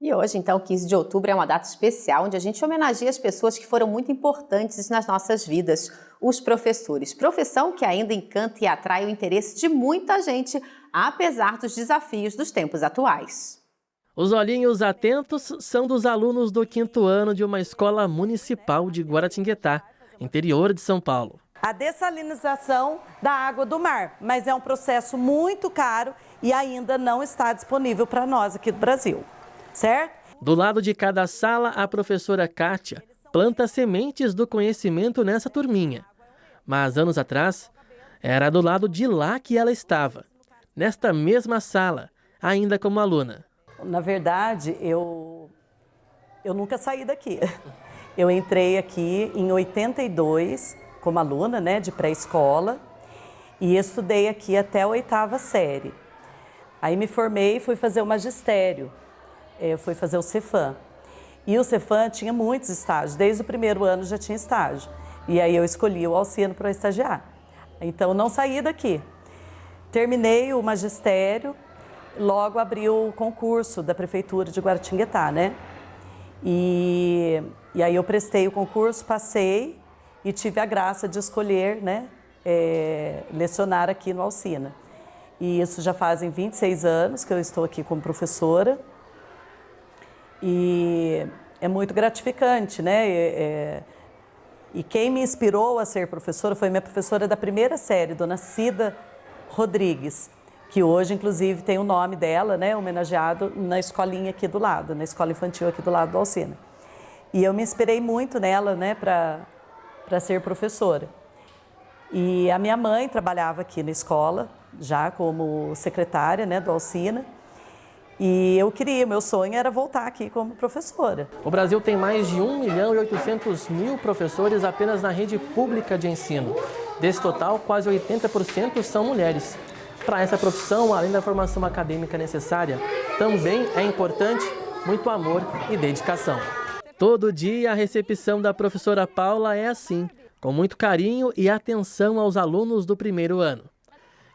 E hoje, então, 15 de outubro é uma data especial onde a gente homenageia as pessoas que foram muito importantes nas nossas vidas, os professores. Profissão que ainda encanta e atrai o interesse de muita gente, apesar dos desafios dos tempos atuais. Os olhinhos atentos são dos alunos do 5º ano de uma escola municipal de Guaratinguetá, interior de São Paulo. A dessalinização da água do mar, mas é um processo muito caro e ainda não está disponível para nós aqui do Brasil. Certo? Do lado de cada sala, a professora Kátia planta sementes do conhecimento nessa turminha. Mas anos atrás, era do lado de lá que ela estava, nesta mesma sala, ainda como aluna. Na verdade, eu nunca saí daqui. Eu entrei aqui em 82 como aluna, né, de pré-escola e estudei aqui até a 8ª série. Aí me formei e fui fazer o magistério. Eu fui fazer o Cefam. E o Cefam tinha muitos estágios, desde o 1º ano já tinha estágio. E aí eu escolhi o Alcino para estagiar. Então não saí daqui. Terminei o magistério, logo abri o concurso da Prefeitura de Guaratinguetá, né? E aí eu prestei o concurso, passei e tive a graça de escolher, né, lecionar aqui no Alcina. E isso já fazem 26 anos que eu estou aqui como professora. E é muito gratificante, né? E quem me inspirou a ser professora foi minha professora da 1ª série, dona Cida Rodrigues, que hoje, inclusive, tem o nome dela, né, homenageado na escolinha aqui do lado, na escola infantil aqui do lado do Alcina. E eu me inspirei muito nela, né, para ser professora. E a minha mãe trabalhava aqui na escola, já como secretária, né, do Alcina. E meu sonho era voltar aqui como professora. O Brasil tem mais de 1.800.000 professores apenas na rede pública de ensino. Desse total, quase 80% são mulheres. Para essa profissão, além da formação acadêmica necessária, também é importante muito amor e dedicação. Todo dia a recepção da professora Paula é assim, com muito carinho e atenção aos alunos do 1º ano.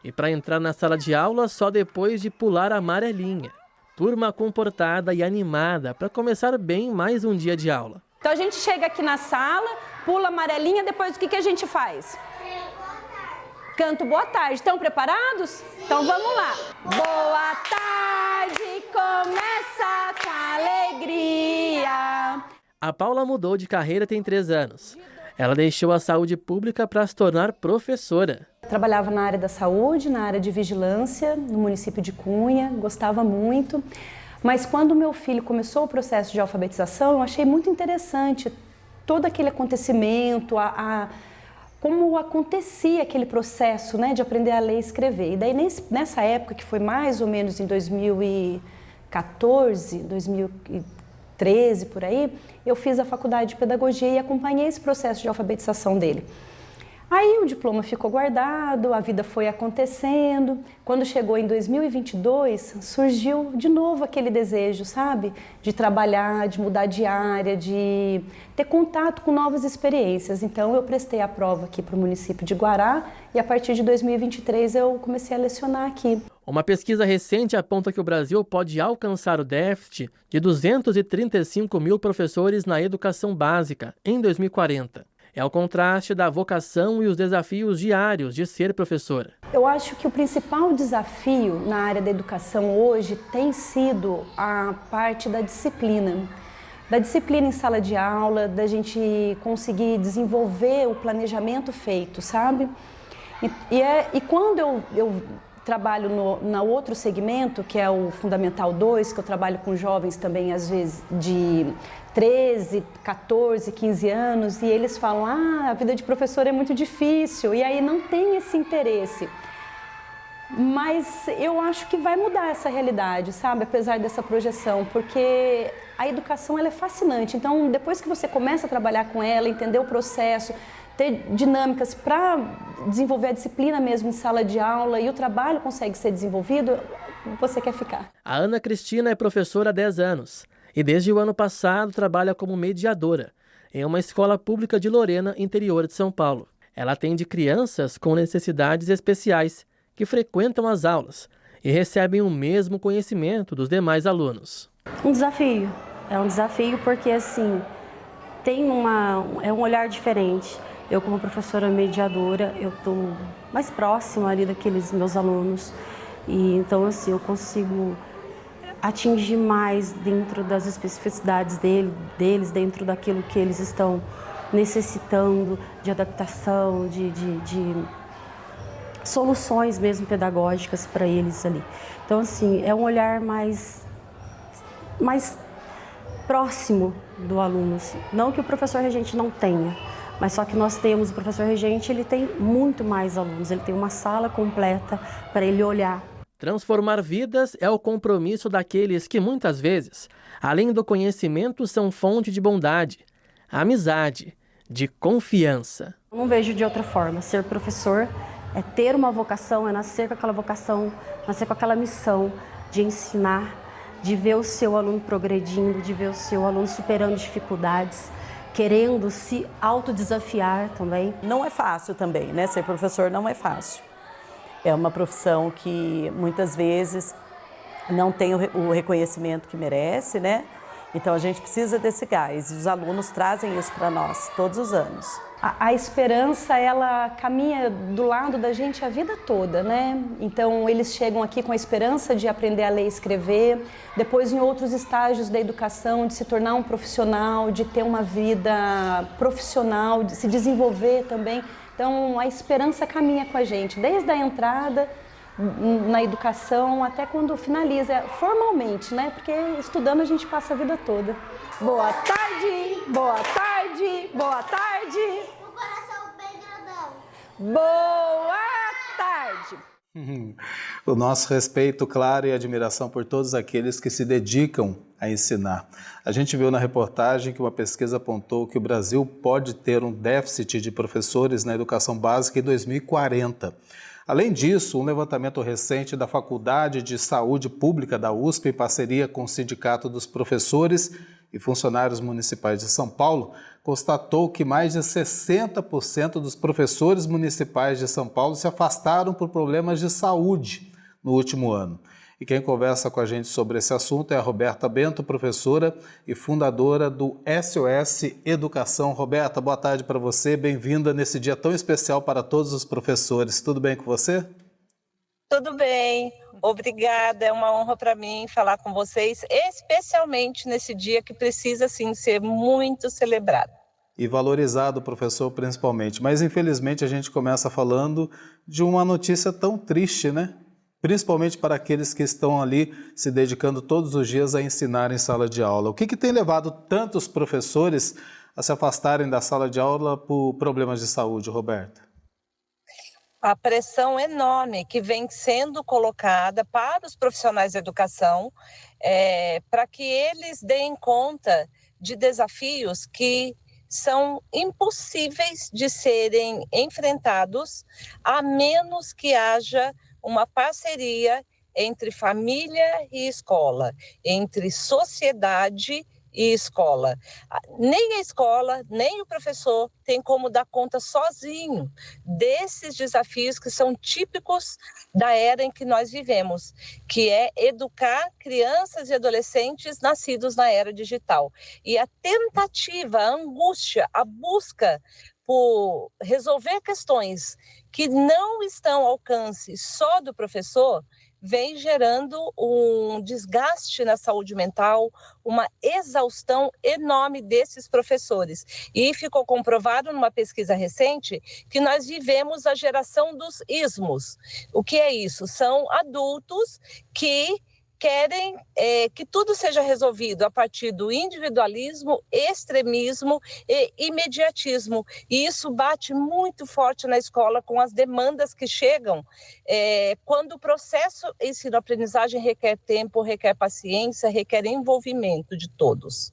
E para entrar na sala de aula, só depois de pular a amarelinha. Turma comportada e animada para começar bem mais um dia de aula. Então a gente chega aqui na sala, pula a amarelinha, depois o que a gente faz? Canto boa tarde. Estão preparados? Então vamos lá. Boa tarde, começa com alegria. A Paula mudou de carreira tem 3 anos. Ela deixou a saúde pública para se tornar professora. Trabalhava na área da saúde, na área de vigilância, no município de Cunha, gostava muito. Mas quando meu filho começou o processo de alfabetização, eu achei muito interessante todo aquele acontecimento, como acontecia aquele processo, né, de aprender a ler e escrever. E daí nessa época, que foi mais ou menos em 2014, 2013, por aí, eu fiz a faculdade de pedagogia e acompanhei esse processo de alfabetização dele. Aí o diploma ficou guardado, a vida foi acontecendo. Quando chegou em 2022, surgiu de novo aquele desejo, sabe? De trabalhar, de mudar de área, de ter contato com novas experiências. Então eu prestei a prova aqui para o município de Guará e a partir de 2023 eu comecei a lecionar aqui. Uma pesquisa recente aponta que o Brasil pode alcançar o déficit de 235.000 professores na educação básica em 2040. É o contraste da vocação e os desafios diários de ser professora. Eu acho que o principal desafio na área da educação hoje tem sido a parte da disciplina. Da disciplina em sala de aula, da gente conseguir desenvolver o planejamento feito, sabe? E quando eu trabalho no outro segmento, que é o Fundamental 2, que eu trabalho com jovens também, às vezes, de 13, 14, 15 anos, e eles falam, a vida de professor é muito difícil, e aí não tem esse interesse. Mas eu acho que vai mudar essa realidade, sabe, apesar dessa projeção, porque a educação ela é fascinante. Então, depois que você começa a trabalhar com ela, entender o processo, ter dinâmicas para desenvolver a disciplina mesmo em sala de aula e o trabalho consegue ser desenvolvido, você quer ficar. A Ana Cristina é professora há 10 anos e desde o ano passado trabalha como mediadora em uma escola pública de Lorena, interior de São Paulo. Ela atende crianças com necessidades especiais que frequentam as aulas e recebem o mesmo conhecimento dos demais alunos. Um desafio. É um desafio porque, assim, é um olhar diferente. Eu, como professora mediadora, eu estou mais próxima ali daqueles meus alunos. E, então, assim, eu consigo atingir mais dentro das especificidades deles, dentro daquilo que eles estão necessitando, de adaptação, de soluções mesmo pedagógicas para eles ali. Então, assim, é um olhar mais próximo do aluno. Assim. Não que o professor regente não tenha, mas só que nós temos, o professor regente, ele tem muito mais alunos, ele tem uma sala completa para ele olhar. Transformar vidas é o compromisso daqueles que, muitas vezes, além do conhecimento, são fonte de bondade, amizade, de confiança. Eu não vejo de outra forma. Ser professor é ter uma vocação, é nascer com aquela vocação, nascer com aquela missão de ensinar, de ver o seu aluno progredindo, de ver o seu aluno superando dificuldades, querendo se autodesafiar também. Não é fácil também, né? Ser professor não é fácil. É uma profissão que muitas vezes não tem o reconhecimento que merece, né? Então a gente precisa desse gás e os alunos trazem isso para nós todos os anos. A esperança, ela caminha do lado da gente a vida toda, né? Então eles chegam aqui com a esperança de aprender a ler e escrever, depois em outros estágios da educação, de se tornar um profissional, de ter uma vida profissional, de se desenvolver também. Então a esperança caminha com a gente, desde a entrada na educação até quando finaliza, formalmente, né? Porque estudando a gente passa a vida toda. Boa tarde, boa tarde, boa tarde. O coração bem grandão. Boa tarde. O nosso respeito, claro, e admiração por todos aqueles que se dedicam a ensinar. A gente viu na reportagem que uma pesquisa apontou que o Brasil pode ter um déficit de professores na educação básica em 2040. Além disso, um levantamento recente da Faculdade de Saúde Pública da USP, em parceria com o Sindicato dos Professores e Funcionários Municipais de São Paulo, constatou que mais de 60% dos professores municipais de São Paulo se afastaram por problemas de saúde no último ano. E quem conversa com a gente sobre esse assunto é a Roberta Bento, professora e fundadora do SOS Educação. Roberta, boa tarde para você, bem-vinda nesse dia tão especial para todos os professores. Tudo bem com você? Tudo bem, obrigada, é uma honra para mim falar com vocês, especialmente nesse dia que precisa, sim, ser muito celebrado. E valorizado, professor, principalmente. Mas, infelizmente, a gente começa falando de uma notícia tão triste, né? Principalmente para aqueles que estão ali se dedicando todos os dias a ensinar em sala de aula. O que tem levado tantos professores a se afastarem da sala de aula por problemas de saúde, Roberta? A pressão enorme que vem sendo colocada para os profissionais da educação, para que eles deem conta de desafios que são impossíveis de serem enfrentados, a menos que haja uma parceria entre família e escola, entre sociedade e escola. Nem a escola, nem o professor tem como dar conta sozinho desses desafios que são típicos da era em que nós vivemos, que é educar crianças e adolescentes nascidos na era digital. E a tentativa, a angústia, a busca por resolver questões que não estão ao alcance só do professor, vem gerando um desgaste na saúde mental, uma exaustão enorme desses professores. E ficou comprovado numa pesquisa recente que nós vivemos a geração dos ismos. O que é isso? São adultos que querem que tudo seja resolvido a partir do individualismo, extremismo e imediatismo. E isso bate muito forte na escola com as demandas que chegam quando o processo ensino-aprendizagem requer tempo, requer paciência, requer envolvimento de todos.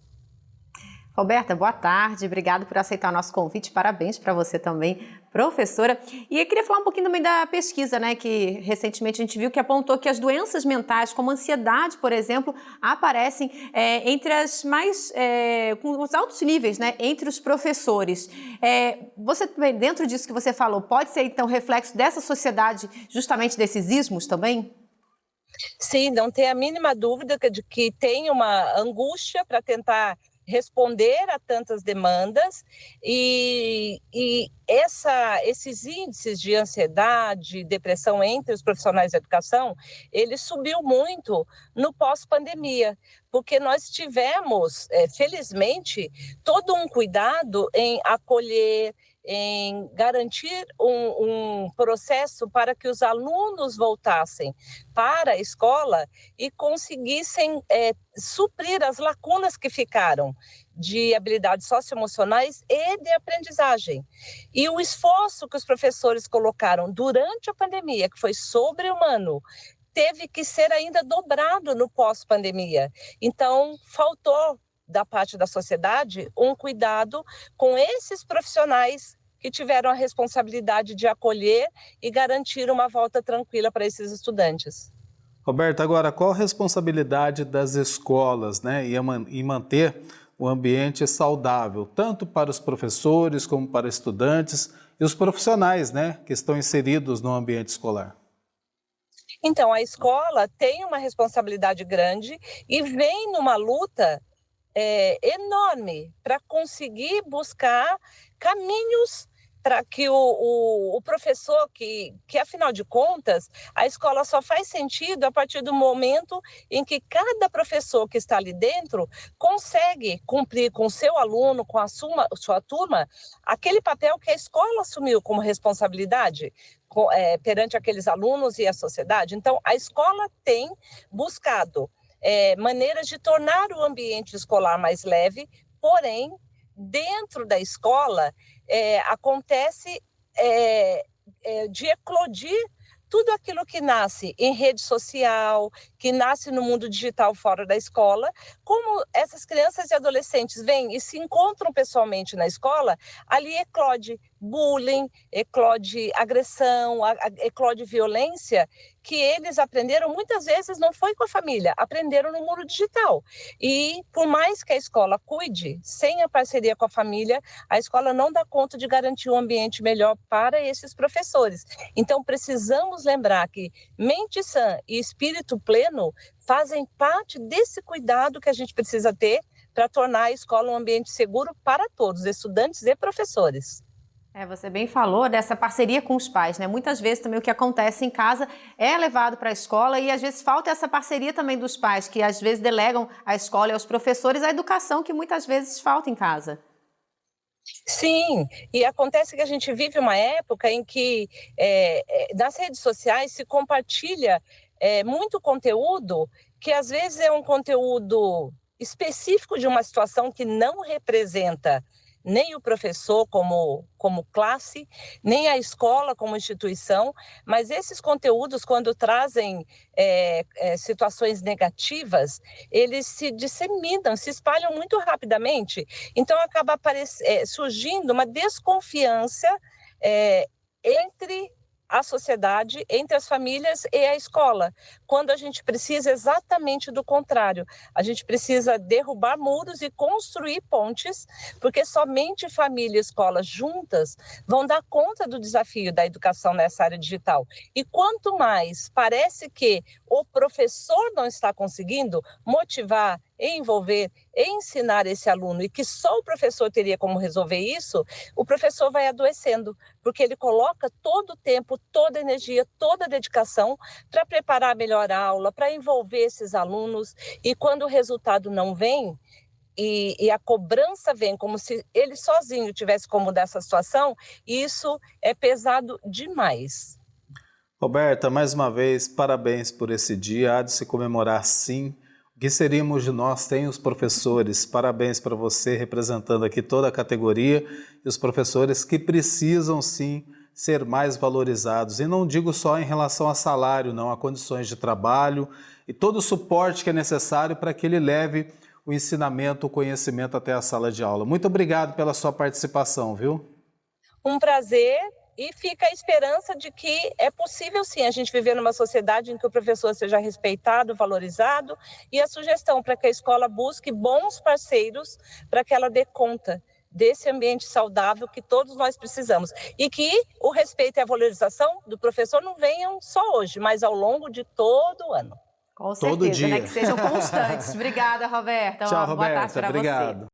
Roberta, boa tarde, obrigado por aceitar o nosso convite, parabéns para você também, professora. E eu queria falar um pouquinho também da pesquisa, né, que recentemente a gente viu que apontou que as doenças mentais, como ansiedade, por exemplo, aparecem entre as mais, com os altos níveis, né, entre os professores. Você, dentro disso que você falou, pode ser então reflexo dessa sociedade, justamente desses ismos também? Sim, não tem a mínima dúvida de que tem uma angústia para tentar responder a tantas demandas e esses índices de ansiedade, depressão entre os profissionais da educação, ele subiu muito no pós-pandemia, porque nós tivemos, felizmente, todo um cuidado em acolher, em garantir um processo para que os alunos voltassem para a escola e conseguissem suprir as lacunas que ficaram de habilidades socioemocionais e de aprendizagem. E o esforço que os professores colocaram durante a pandemia, que foi sobre-humano, teve que ser ainda dobrado no pós-pandemia. Então, faltou da parte da sociedade um cuidado com esses profissionais que tiveram a responsabilidade de acolher e garantir uma volta tranquila para esses estudantes. Roberta, agora, qual a responsabilidade das escolas, né, em manter o ambiente saudável, tanto para os professores como para estudantes e os profissionais, né, que estão inseridos no ambiente escolar? Então, a escola tem uma responsabilidade grande e vem numa luta enorme para conseguir buscar caminhos para que o professor, que afinal de contas, a escola só faz sentido a partir do momento em que cada professor que está ali dentro consegue cumprir com o seu aluno, com a sua turma, aquele papel que a escola assumiu como responsabilidade perante aqueles alunos e a sociedade. Então, a escola tem buscado maneiras de tornar o ambiente escolar mais leve, porém, dentro da escola, acontece de eclodir tudo aquilo que nasce em rede social, que nasce no mundo digital fora da escola, como essas crianças e adolescentes vêm e se encontram pessoalmente na escola, ali eclode bullying, eclode agressão, eclode violência, que eles aprenderam muitas vezes não foi com a família, aprenderam no mundo digital. E por mais que a escola cuide, sem a parceria com a família, a escola não dá conta de garantir um ambiente melhor para esses professores. Então precisamos lembrar que mente sã e espírito pleno fazem parte desse cuidado que a gente precisa ter para tornar a escola um ambiente seguro para todos, estudantes e professores. Você bem falou dessa parceria com os pais, né? Muitas vezes também o que acontece em casa é levado para a escola e às vezes falta essa parceria também dos pais, que às vezes delegam à escola e aos professores a educação que muitas vezes falta em casa. Sim, e acontece que a gente vive uma época em que nas redes sociais se compartilha muito conteúdo que às vezes é um conteúdo específico de uma situação que não representa nem o professor como classe, nem a escola como instituição, mas esses conteúdos, quando trazem situações negativas, eles se disseminam, se espalham muito rapidamente, então acaba surgindo uma desconfiança entre a sociedade, entre as famílias e a escola, quando a gente precisa exatamente do contrário. A gente precisa derrubar muros e construir pontes, porque somente família e escola juntas vão dar conta do desafio da educação nessa área digital. E quanto mais parece que o professor não está conseguindo motivar, envolver, ensinar esse aluno e que só o professor teria como resolver isso, o professor vai adoecendo, porque ele coloca todo o tempo, toda a energia, toda a dedicação para preparar melhor a aula, para envolver esses alunos, e quando o resultado não vem, e a cobrança vem como se ele sozinho tivesse como mudar essa situação, isso é pesado demais. Roberta, mais uma vez, parabéns por esse dia, há de se comemorar sim. O que seríamos de nós sem os professores? Parabéns para você, representando aqui toda a categoria e os professores que precisam sim ser mais valorizados. E não digo só em relação a salário, não, a condições de trabalho e todo o suporte que é necessário para que ele leve o ensinamento, o conhecimento até a sala de aula. Muito obrigado pela sua participação, viu? Um prazer. E fica a esperança de que é possível sim a gente viver numa sociedade em que o professor seja respeitado, valorizado, e a sugestão para que a escola busque bons parceiros para que ela dê conta desse ambiente saudável que todos nós precisamos. E que o respeito e a valorização do professor não venham só hoje, mas ao longo de todo o ano. Com Todo certeza, dia. né? Que sejam constantes. Obrigada, Roberta. Tchau, Uma boa tarde Roberta. para você. Obrigado.